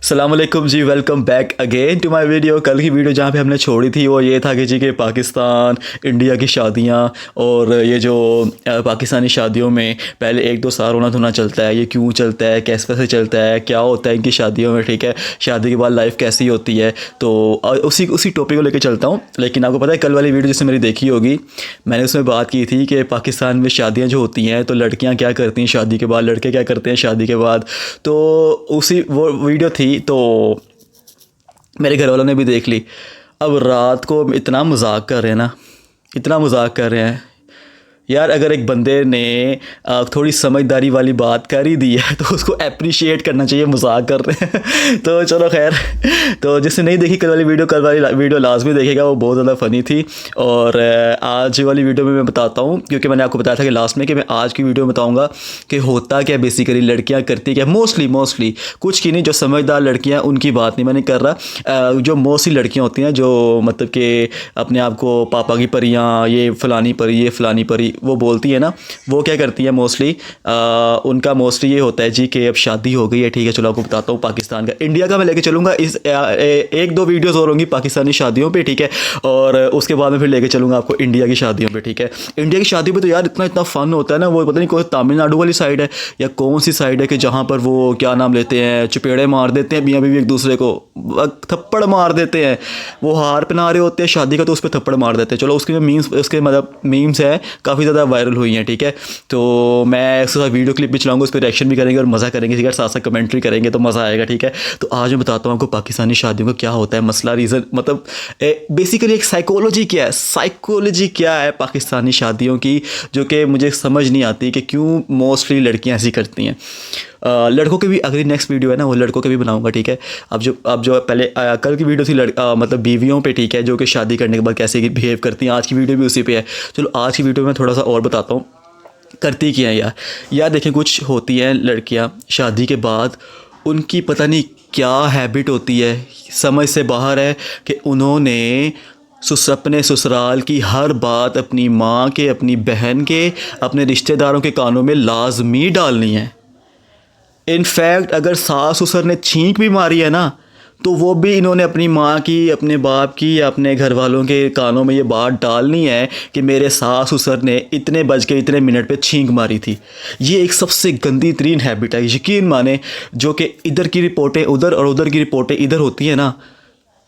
अस्सलाम वालेकुम जी, welcome back again to my video. कल की वीडियो जहाँ पे हमने छोड़ी थी वो ये था कि जी के पाकिस्तान इंडिया की शादियाँ और ये जो पाकिस्तानी शादियों में पहले एक दो साल रोना धोना चलता है, ये क्यों चलता है, कैसे चलता है, क्या होता है इनकी शादियों में, ठीक है। शादी के बाद लाइफ कैसी होती है, तो उसी टॉपिक को लेकर चलता हूँ। लेकिन आपको पता है कल वाली वीडियो जिसने मेरी देखी होगी, मैंने उसमें बात की थी कि पाकिस्तान में शादियाँ जो होती हैं तो लड़कियाँ क्या करती हैं शादी के बाद, लड़के क्या करते हैं शादी के बाद। तो उसी वो वीडियो थी तो मेरे घर वालों ने भी देख ली। अब रात को इतना मजाक कर रहे हैं ना, इतना मजाक कर रहे हैं यार। अगर एक बंदे ने थोड़ी समझदारी वाली बात कर ही दी है तो उसको अप्रिशिएट करना चाहिए, मजाक कर रहे हैं तो चलो खैर। तो जिसने नहीं देखी कल वाली वीडियो लाजमी देखेगा, वो बहुत ज़्यादा फ़नी थी। और आज वाली वीडियो में मैं बताता हूँ, क्योंकि मैंने आपको बताया था कि लास्ट में कि मैं आज की वीडियो में बताऊँगा कि होता क्या बेसिकली, लड़कियाँ करती क्या। मोस्टली कुछ की नहीं, जो समझदार लड़कियाँ उनकी बात नहीं मैंने कर रहा। जो मोस्टली लड़कियाँ होती हैं जो मतलब कि अपने आप को पापा की परियाँ, ये फ़लानी परी, ये फ़लानी परी वो बोलती है ना, वो क्या करती है मोस्टली, उनका मोस्टली ये होता है जी कि अब शादी हो गई है, ठीक है। चलो आपको बताता हूँ पाकिस्तान का, इंडिया का मैं लेके चलूँगा। इस एक दो वीडियोस और होंगी पाकिस्तानी शादियों पे, ठीक है। और उसके बाद में फिर लेके चलूँगा आपको इंडिया की शादियों पे, ठीक है। इंडिया की शादी पे तो यार इतना फ़न होता है ना, वो पता नहीं कौन तमिलनाडु वाली साइड है या कौन सी साइड है कि जहाँ पर वो क्या नाम लेते हैं, चपेड़े मार देते हैं मियाँ बीवी एक दूसरे को, थप्पड़ मार देते हैं। वो हार पहना रहे होते हैं शादी का तो उस पर थप्पड़ मार देते हैं। चलो उसके मीम्स, उसके मतलब मीम्स है काफ़ी ज़्यादा वायरल हुई हैं, ठीक है। तो मैं उसके साथ वीडियो क्लिप भी चलाऊंगा, उस पर रिएक्शन भी करेंगे और मज़ा करेंगे, ठीक है। साथ साथ कमेंट्री करेंगे तो मज़ा आएगा, ठीक है। तो आज मैं बताता हूँ आपको पाकिस्तानी शादियों का क्या होता है मसला, रीज़न, मतलब बेसिकली एक साइकोलॉजी क्या है पाकिस्तानी शादियों की, जो कि मुझे समझ नहीं आती कि क्यों मोस्टली लड़कियाँ ऐसी करती हैं। लड़कों के भी अगली नेक्स्ट वीडियो है ना, वो लड़कों के भी बनाऊंगा, ठीक है। अब जो पहले कल की वीडियो थी मतलब बीवियों पे, ठीक है, जो कि शादी करने के बाद कैसे बिहेव करती हैं। आज की वीडियो भी उसी पे है। चलो आज की वीडियो में थोड़ा सा और बताता हूँ करती क्या है यार देखें, कुछ होती हैं लड़कियाँ शादी के बाद, उनकी पता नहीं क्या हैबिट होती है, समझ से बाहर है कि उन्होंने अपने ससुराल की हर बात अपनी माँ के, अपनी बहन के, अपने रिश्तेदारों के कानों में लाजमी डालनी है। इनफैक्ट अगर सास ससुर ने छींक भी मारी है ना, तो वो भी इन्होंने अपनी माँ की, अपने बाप की या अपने घर वालों के कानों में ये बात डालनी है कि मेरे सास ससुर ने इतने बज के इतने मिनट पे छींक मारी थी। ये एक सबसे गंदी तरीन हैबिट है, यकीन माने, जो कि इधर की रिपोर्टें उधर और उधर की रिपोर्टें इधर होती हैं ना।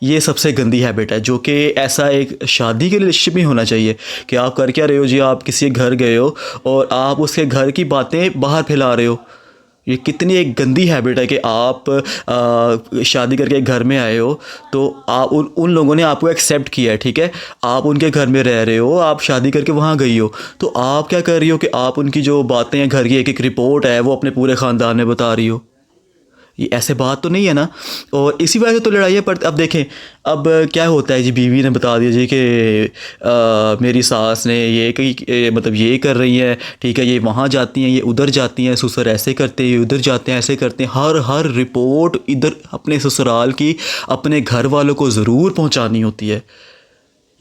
ये सबसे गंदी हैबिट है, जो कि ऐसा एक शादी के रिलेशनशिप में होना चाहिए कि आप कर क्या रहे हो जी, आप किसी के घर गए हो और आप उसके घर की बातें बाहर फैला रहे हो। ये कितनी एक गंदी हैबिट है कि आप शादी करके एक घर में आए हो तो आप उन लोगों ने आपको एक्सेप्ट किया है, ठीक है। आप उनके घर में रह रहे हो, आप शादी करके वहाँ गई हो, तो आप क्या कर रही हो कि आप उनकी जो बातें हैं, घर की एक एक रिपोर्ट है, वो अपने पूरे ख़ानदान में बता रही हो। ये ऐसे बात तो नहीं है ना। और इसी वजह से तो लड़ाइयाँ पड़ती। अब देखें अब क्या होता है जी, बीवी ने बता दिया जी कि मेरी सास ने ये कही, मतलब ये कर रही है, ठीक है, ये वहाँ जाती हैं, ये उधर जाती हैं, ससुर ऐसे करते हैं, ये उधर जाते हैं, ऐसे करते हैं। हर रिपोर्ट इधर अपने ससुराल की अपने घर वालों को ज़रूर पहुँचानी होती है।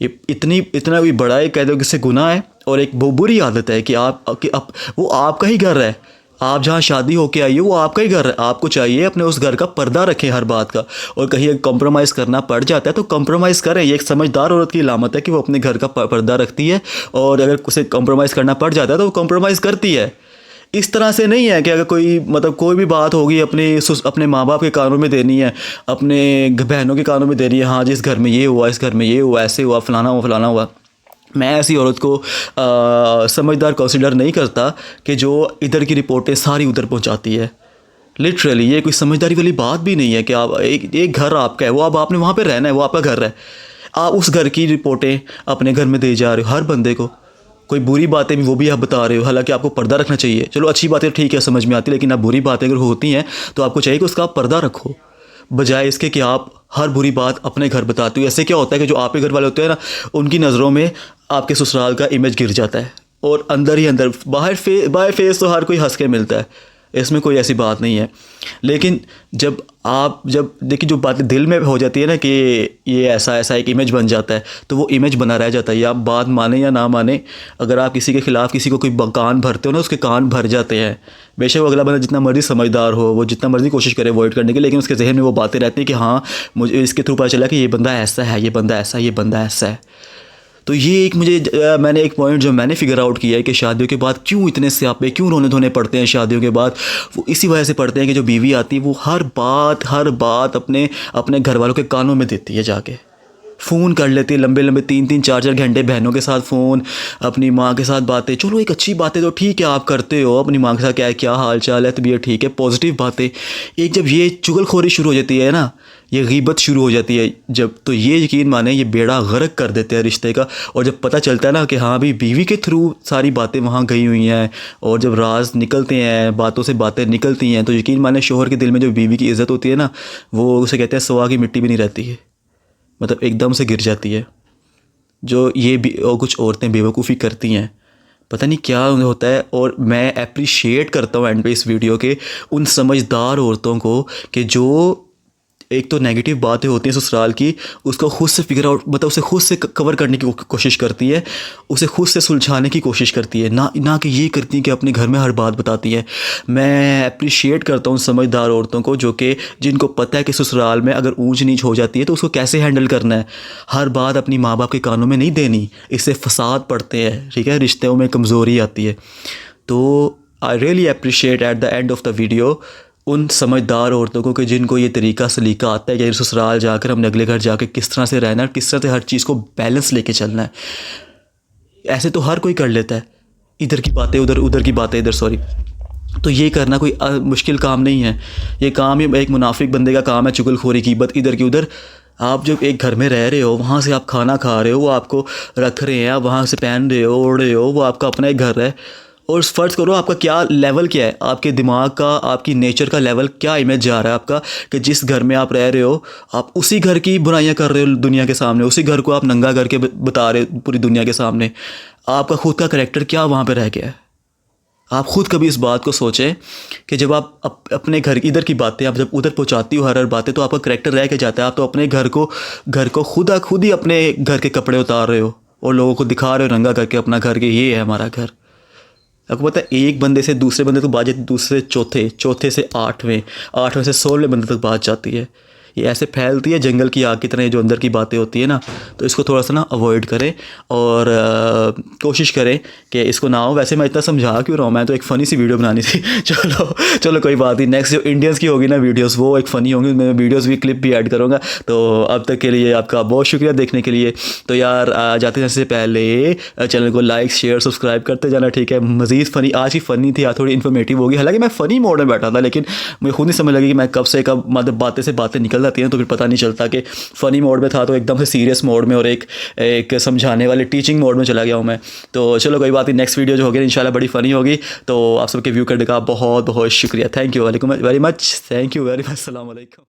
ये इतना भी बड़ा एक कह दो किससे गुनाह है और एक बहुत बुरी आदत है कि वो आपका ही घर है, आप जहाँ शादी होके आई हो वो आपका ही घर है। आपको चाहिए अपने उस घर का पर्दा रखें हर बात का, और कहीं अगर कॉम्प्रोमाइज़ करना पड़ जाता है तो कॉम्प्रोमाइज़ करें। ये एक समझदार औरत की अलामत है कि वो अपने घर का पर्दा रखती है, और अगर उसे कॉम्प्रोमाइज़ करना पड़ जाता है तो वो कॉम्प्रोमाइज़ करती है। इस तरह से नहीं है कि अगर कोई भी बात होगी अपने माँ बाप के कानों में देनी है, अपने बहनों के कानों में देनी है, हाँ जिस घर में ये हुआ, इस घर में ये हुआ, ऐसे हुआ, फलाना हुआ। मैं ऐसी औरत को समझदार कंसिडर नहीं करता कि जो इधर की रिपोर्टें सारी उधर पहुंचाती है। लिटरली ये कोई समझदारी वाली बात भी नहीं है कि आप एक घर आपका है, वो अब आपने वहाँ पे रहना है, वो आपका घर है, आप उस घर की रिपोर्टें अपने घर में दे जा रहे हो हर बंदे को। कोई बुरी बातें भी वो भी आप बता रहे हो, हालांकि आपको पर्दा रखना चाहिए। चलो अच्छी बातें ठीक है समझ में आती है, लेकिन अब बुरी बातें अगर होती हैं तो आपको चाहिए कि उसका आप पर्दा रखो, बजाय इसके कि आप हर बुरी बात अपने घर बताते हो। ऐसे क्या होता है कि जो आपके घर वाले होते हैं ना, उनकी नज़रों में आपके ससुराल का इमेज गिर जाता है, और अंदर ही अंदर बाय फेस तो हर कोई हंस के मिलता है, इसमें कोई ऐसी बात नहीं है। लेकिन जब आप जब देखिए जो बात दिल में हो जाती है ना कि ये ऐसा ऐसा एक इमेज बन जाता है, तो वो इमेज बना रह जाता है। ये आप बात माने या ना माने, अगर आप किसी के ख़िलाफ़ किसी को कोई कान भरते हो ना, उसके कान भर जाते हैं। बेशक वो अगला बंदा जितना मर्ज़ी समझदार हो, वो जितना मर्ज़ी कोशिश करे अवॉइड करने की, लेकिन उसके जहन में वो बातें रहती हैं कि हाँ, मुझे इसके थ्रू पता चला कि ये बंदा ऐसा है, ये बंदा ऐसा है, ये बंदा ऐसा है। तो ये एक मैंने एक पॉइंट जो मैंने फिगर आउट किया है कि शादियों के बाद क्यों इतने स्यापे, क्यों रोने धोने पड़ते हैं शादियों के बाद। वो इसी वजह से पड़ते हैं कि जो बीवी आती है वो हर बात अपने घर वालों के कानों में देती है जाके। फ़ोन कर लेती है लंबे लंबे 3-3 4-4 घंटे, बहनों के साथ फ़ोन, अपनी माँ के साथ बातें। चलो एक अच्छी बात है तो ठीक है, आप करते हो अपनी माँ के साथ, क्या हाल चाल है, तबीयत ठीक है, पॉजिटिव बातें। एक जब ये चुगलखोरी शुरू हो जाती है ना, ये गीबत शुरू हो जाती है जब, तो ये यकीन माने ये बेड़ा गर्क कर देते हैं रिश्ते का। और जब पता चलता है ना कि हाँ भाई बीवी के थ्रू सारी बातें वहाँ गई हुई हैं, और जब राज निकलते हैं, बातों से बातें निकलती हैं, तो यकीन माने शोहर के दिल में जो बीवी की इज़्ज़त होती है ना, वो उसे कहते हैं सवा की मिट्टी भी नहीं रहती है, मतलब एकदम से गिर जाती है। जो ये भी और कुछ औरतें बेवकूफ़ी करती हैं, पता नहीं क्या होता है। और मैं अप्रिशिएट करता हूँ एंड पे इस वीडियो के उन समझदार औरतों को कि जो एक तो नेगेटिव बातें होती हैं ससुराल की, उसको खुद से फिगर आउट, मतलब उसे खुद से कवर करने की कोशिश करती है, उसे खुद से सुलझाने की कोशिश करती है, ना कि ये करती है कि अपने घर में हर बात बताती है। मैं अप्रिशिएट करता हूँ समझदार औरतों को जिनको पता है कि ससुराल में अगर ऊंच नीच हो जाती है तो उसको कैसे हैंडल करना है। हर बात अपनी माँ बाप के कानों में नहीं देनी, इससे फसाद पड़ते हैं, ठीक है, रिश्तों में कमज़ोरी आती है। तो I really appreciate at the end of the video उन समझदार औरतों को कि जिनको ये तरीका सलीका आता है कि ससुराल जाकर हमने अगले घर जाकर किस तरह से रहना है, किस तरह से हर चीज़ को बैलेंस लेके चलना है। ऐसे तो हर कोई कर लेता है, इधर की बातें उधर, उधर की बातें इधर, सॉरी। तो ये करना कोई मुश्किल काम नहीं है। ये काम ही एक मुनाफिक बंदे का काम है, चुगलखोरी की बात इधर की उधर। आप जब एक घर में रह रहे हो, वहाँ से आप खाना खा रहे हो, वो आपको रख रहे हैं, आप वहाँ से पहन रहे हो, ओढ़ रहे हो, वो आपका अपना एक घर है। और फ़र्ज़ करो आपका क्या लेवल क्या है, आपके दिमाग का, आपकी नेचर का लेवल क्या इमेज जा रहा है आपका, कि जिस घर में आप रह रहे हो आप उसी घर की बुराइयां कर रहे हो दुनिया के सामने, उसी घर को आप नंगा करके बता रहे हो पूरी दुनिया के सामने। आपका खुद का करैक्टर क्या वहाँ पे रह गया है। आप खुद कभी इस बात को सोचें कि जब आप अपने घर इधर की बातें आप जब उधर पहुँचाती हो हर बातें, तो आपका करैक्टर रह के जाता है। आप तो अपने घर को खुद ही अपने घर के कपड़े उतार रहे हो और लोगों को दिखा रहे हो नंगा करके अपना घर, के ये है हमारा घर। आपको पता है एक बंदे से दूसरे बंदे तक बात जाती, दूसरे चौथे से आठवें से 16वें बंदे तक बात जाती है। ये ऐसे फैलती है जंगल की आग की तरह, जो अंदर की बातें होती है ना, तो इसको थोड़ा सा ना अवॉइड करें और कोशिश करें कि इसको ना हो। वैसे मैं इतना समझा क्यों रहा हूँ, मैं तो एक फ़नी सी वीडियो बनानी थी। चलो कोई बात नहीं, नेक्स्ट जो इंडियंस की होगी ना वीडियोस, वो एक फ़नी होंगी, मैं वीडियोस भी क्लिप भी ऐड करूँगा। तो अब तक के लिए आपका बहुत शुक्रिया देखने के लिए। तो यार जाते जाने से पहले चैनल को लाइक शेयर सब्सक्राइब करते जाना, ठीक है। मज़ीद फ़नी आज की फ़नी थी, आज थोड़ी इन्फॉर्मेटिव होगी। हालांकि मैं फ़नी मोड में बैठा था, लेकिन मुझे खुद नहीं समझ लगी कि मैं कब से कब मतलब बातें से बातें निकल जाती हैं, तो फिर पता नहीं चलता कि फ़नी मोड में था तो एकदम से सीरियस मोड में और एक समझाने वाले टीचिंग मोड में चला गया हूँ मैं। तो चलो कोई बात नहीं, नेक्स्ट वीडियो जो होगी इंशाल्लाह बड़ी फ़नी होगी। तो आप सबके व्यू करने का बहुत बहुत शुक्रिया। Thank you very much, thank you very much, अस्सलाम वालेकुम।